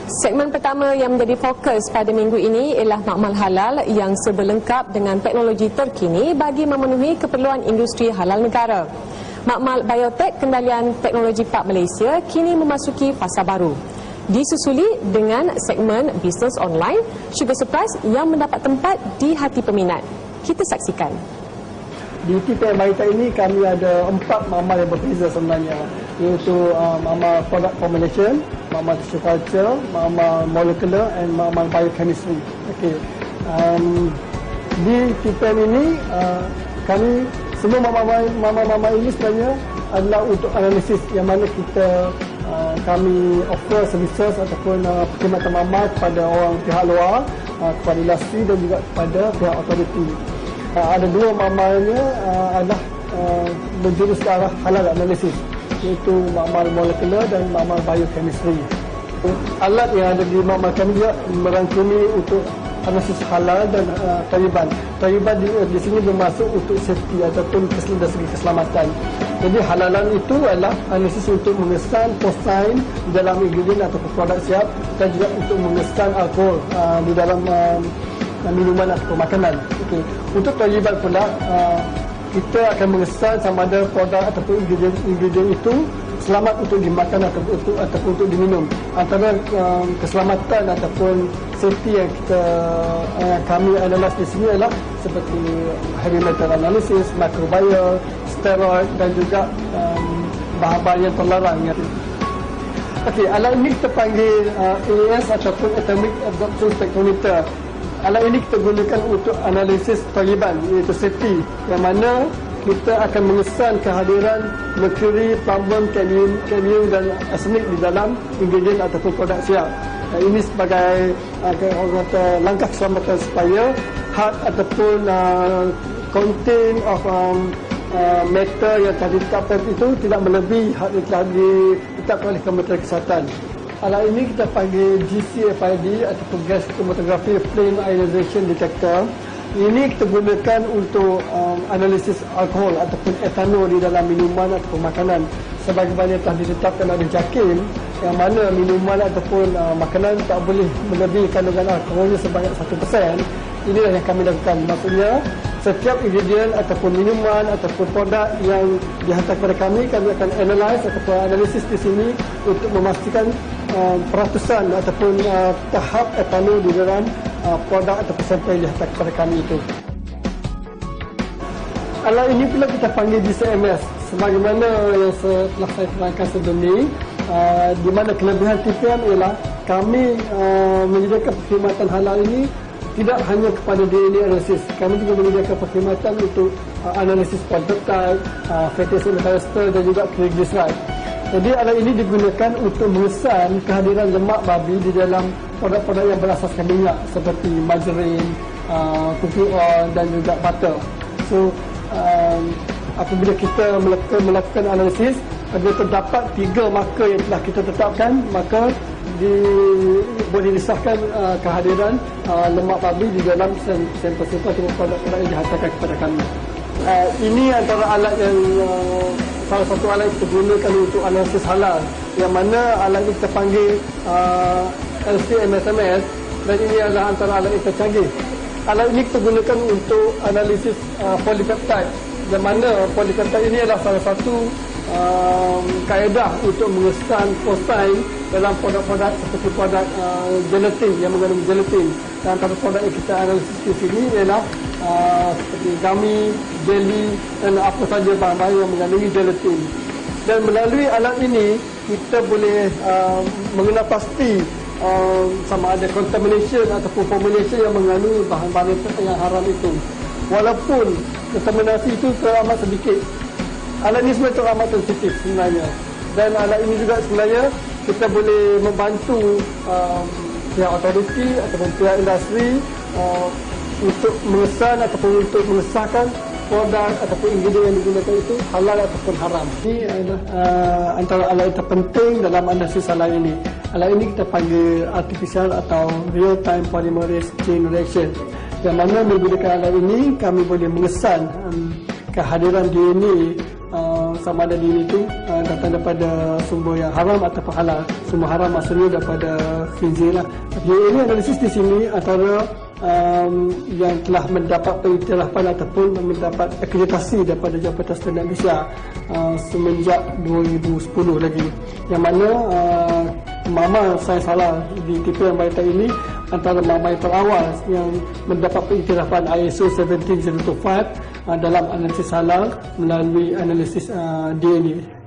Segmen pertama yang menjadi fokus pada minggu ini ialah makmal halal yang serba lengkap dengan teknologi terkini bagi memenuhi keperluan industri halal negara. Makmal Biotech Kendalian Teknologi Park Malaysia kini memasuki fasa baru. Disusuli dengan segmen bisnes online, Sugar Surprise yang mendapat tempat di hati peminat. Kita saksikan. Di TPM Biotech ini kami ada 4 makmal yang berbeza sebenarnya, iaitu makmal product formulation, makmal tissue culture, makmal molecular and makmal biochemistry. Okey. Di TPM ini kami semua makmal ini sebenarnya adalah untuk analisis yang mana kami offer services ataupun perkhidmatan makmal kepada orang pihak luar, kepada industri dan juga kepada pihak autoriti. Ada 2 makmalnya adalah berjurus ke arah halal analisis, iaitu makmal molekular dan makmal biochemistry. Alat yang ada di makmal kami juga merangkumi untuk analisis halal dan tariban. Tariban di sini bermaksud untuk safety ataupun dari segi keselamatan. Jadi halalan itu adalah analisis untuk mengesan porcine di dalam ingredient ataupun produk siap dan juga untuk mengesan alkohol di dalam minuman atau makanan. Okay. Untuk tariban pula, kita akan mengesan sama ada produk ataupun ingredient itu selamat untuk dimakan ataupun untuk diminum. Antara keselamatan ataupun safety yang kami analis di sini adalah seperti heavy metal analysis, microbial, steroid dan juga bahan-bahan yang terlarang. Okey, alat ini kita panggil AAS ataupun Atomic Absorption Spectrometer. Alat ini kita gunakan untuk analisis tariban, iaitu safety, yang mana kita akan mengesan kehadiran merkuri, plumber, cadmium dan arsenik di dalam ingredient ataupun produk siap. Ini sebagai langkah keselamatan supaya had ataupun content of metal yang telah ditetapkan itu tidak melebihi had yang telah ditetapkan oleh Kementerian Kesihatan. Alat ini kita panggil GCFID ataupun Gas Chromatography Flame Ionization Detector. Ini kita gunakan untuk analisis alkohol ataupun etanol di dalam minuman ataupun makanan. Sebagaimana telah ditetapkan oleh JAKIM, yang mana minuman ataupun makanan tak boleh melebihi kandungan alkoholnya sebanyak 1%. Inilah yang kami lakukan. Maksudnya, setiap ingredient ataupun minuman ataupun produk yang dihantar kepada kami akan analyse ataupun analisis di sini untuk memastikan peratusan ataupun tahap etanol di dalam produk ataupun sampel yang dihantar kepada kami itu. Alat ini pula kita panggil DCMS, sebagaimana yang telah saya terangkan sebelum ini, di mana kelebihan TPM ialah kami menyediakan perkhidmatan halal ini tidak hanya kepada DNA analysis, kami juga menyediakan perkhidmatan untuk analisis peptide, fatty acid metaester dan juga triglyceride. Jadi alat ini digunakan untuk mengesan kehadiran lemak babi di dalam produk-produk yang berasaskan minyak seperti margarine, cooking oil dan juga butter. So apabila kita melakukan analisis, apabila terdapat 3 marker yang telah kita tetapkan, maka boleh disahkan kehadiran lemak babi di dalam sampel-sampel atau produk-produk yang dihantarkan kepada kami. Ini antara alat yang salah satu alat yang kita gunakan untuk analisis halal, yang mana alat ini kita panggil LC-MS dan ini adalah antara alat yang tercanggih. Alat ini kita gunakan untuk analisis polypeptide, yang mana polypeptide ini adalah salah satu kaedah untuk mengesan porcine dalam produk-produk seperti produk gelatin yang mengandung gelatin. Dan antara produk yang kita analisis di sini ialah seperti gummy, jelly dan apa saja bahan-bahan yang mengandungi gelatin. Dan melalui alat ini kita boleh mengenal pasti sama ada contamination ataupun formulation yang mengandungi bahan-bahan yang haram itu. Walaupun kontaminasi itu teramat sedikit, alat ini sebenarnya teramat sensitif sebenarnya. Dan alat ini juga sebenarnya kita boleh membantu pihak autoriti ataupun pihak industri untuk mengesan ataupun untuk mengesahkan produk ataupun ingredient yang digunakan itu halal ataupun haram. Ini adalah antara alat yang terpenting dalam analisis halal ini. Alat ini kita panggil artificial atau real time polymerase chain reaction, yang mana menggunakan alat ini kami boleh mengesan kehadiran DNA sama ada DNA itu datang daripada sumber yang haram ataupun halal. Sumber haram maksudnya daripada khinzir lah. DNA analisis di sini antara yang telah mendapat pengiktirafan ataupun mendapat akreditasi daripada Jabatan Standard Malaysia semenjak 2010 lagi, yang mana mamal sains halal di TPM Baita ini antara mamal terawal yang mendapat pengiktirafan ISO 17025 dalam analisis halal melalui analisis DNA.